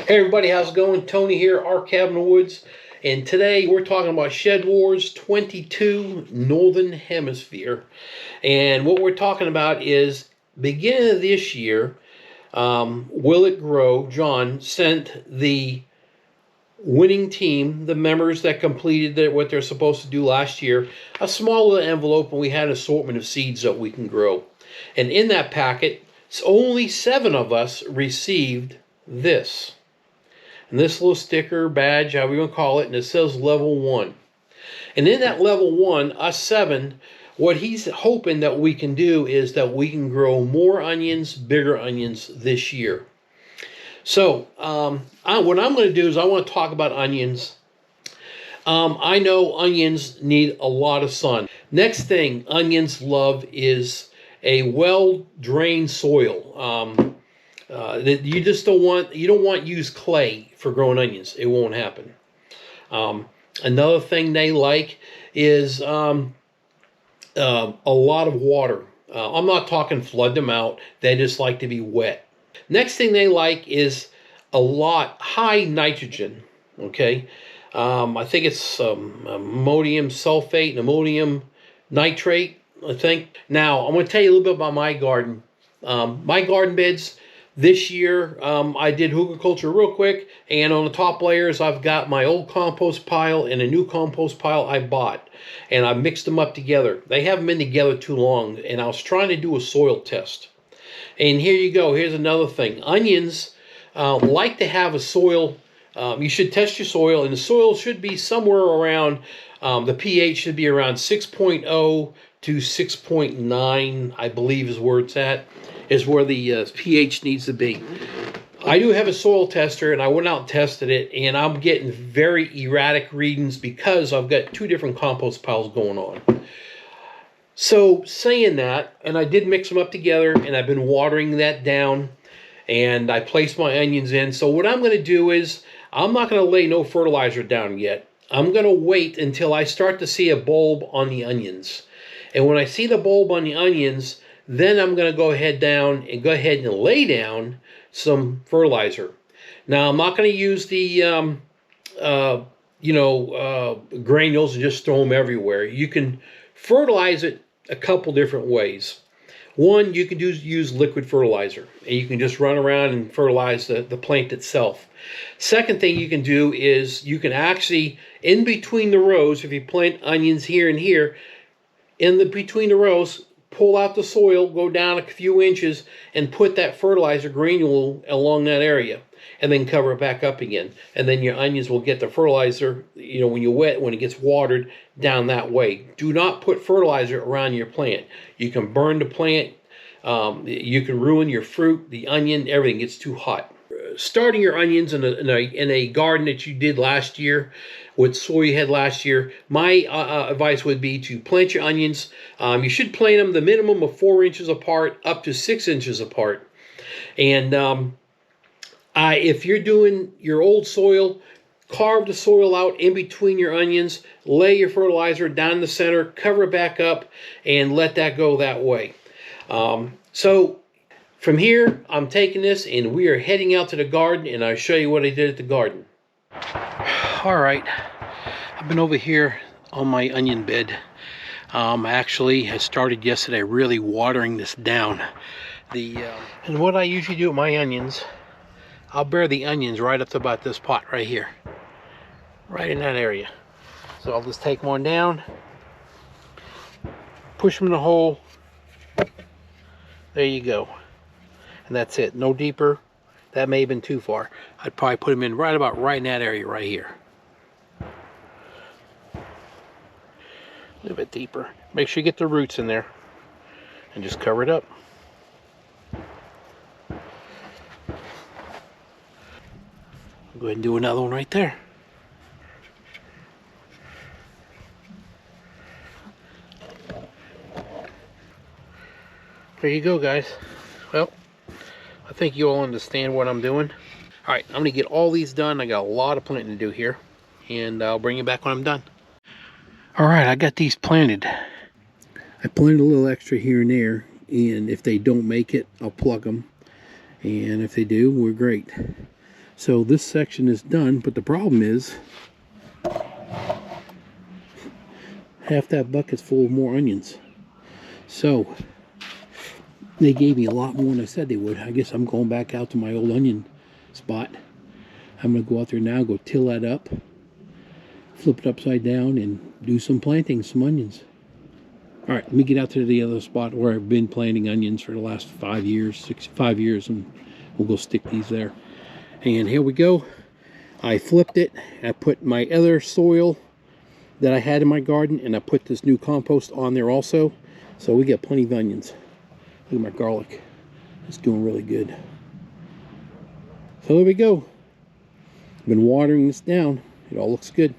Hey everybody, how's it going? Tony here, our cabin in the woods, and today we're talking about Shedwars 22 Northern Hemisphere. And what we're talking about is beginning of this year, Will It Grow? John sent the winning team, the members that completed what they're supposed to do last year, a small little envelope, and we had an assortment of seeds that we can grow. And in that packet, only 7 of us received this. And this little sticker, badge, however you want to call it, and it says level 1. And in that level 1, us 7, what he's hoping that we can do is that we can grow more onions, bigger onions this year. So what I'm going to do is I want to talk about onions. I know onions need a lot of sun. Next thing onions love is a well-drained soil. You just don't want used clay for growing onions. It won't happen. Another thing they like is a lot of water. I'm not talking flood them out. They just like to be wet. Next thing they like is high nitrogen. Okay, I think it's ammonium sulfate and ammonium nitrate, I think. Now I'm going to tell you a little bit about my garden. My garden beds. This year, I did Hugelkutur real quick, and on the top layers, I've got my old compost pile and a new compost pile I bought, and I mixed them up together. They haven't been together too long, and I was trying to do a soil test. And here you go. Here's another thing. Onions like to have a soil. You should test your soil, and the soil should be somewhere around, the pH should be around 6.0 to 6.9, I believe is where it's at. Is where the pH needs to be. I do have a soil tester, and I went out and tested it, and I'm getting very erratic readings because I've got 2 different compost piles going on. So saying that, and I did mix them up together, and I've been watering that down, and I placed my onions in. So what I'm going to do is I'm not going to lay no fertilizer down yet. I'm going to wait until I start to see a bulb on the onions. And when I see the bulb on the onions, then I'm going to go ahead and lay down some fertilizer. Now, I'm not going to use the, granules and just throw them everywhere. You can fertilize it a couple different ways. One, you can use liquid fertilizer, and you can just run around and fertilize the plant itself. Second thing you can do is you can actually, in between the rows, if you plant onions here and here, between the rows, pull out the soil, go down a few inches, and put that fertilizer granule along that area, and then cover it back up again. And then your onions will get the fertilizer, when it gets watered, down that way. Do not put fertilizer around your plant. You can burn the plant. You can ruin your fruit, the onion, everything gets too hot. Starting your onions in a garden that you did last year, with soil you had last year, my advice would be to plant your onions. You should plant them the minimum of 4 inches apart, up to 6 inches apart. And if you're doing your old soil, carve the soil out in between your onions, lay your fertilizer down the center, cover it back up, and let that go that way. So from here, I'm taking this, and we are heading out to the garden, and I'll show you what I did at the garden. All right, I've been over here on my onion bed. Actually, I started yesterday really watering this down. And what I usually do with my onions, I'll bear the onions right up to about this pot right here, right in that area. So I'll just take one down, push them in the hole. There you go. And that's it, no deeper. That may have been too far. I'd probably put them in right in that area right here. A little bit deeper. Make sure you get the roots in there, and just cover it up. I'll go ahead and do another one right there. There you go, guys. Well, I think you all understand what I'm doing. All right, I'm gonna get all these done. I got a lot of planting to do here, and I'll bring you back when I'm done. All right, I got these planted. I planted a little extra here and there, and if they don't make it, I'll plug them. And if they do, we're great. So this section is done, but the problem is half that bucket's full of more onions. So they gave me a lot more than I said they would. I guess I'm going back out to my old onion spot. I'm going to go out there now, go till that up, flip it upside down, and do some planting, some onions. All right, let me get out to the other spot where I've been planting onions for the last 5 years, 5 years, and we'll go stick these there. And here we go. I flipped it. I put my other soil that I had in my garden, and I put this new compost on there also. So we got plenty of onions. Look at my garlic. It's doing really good. So there we go. Been watering this down. It all looks good.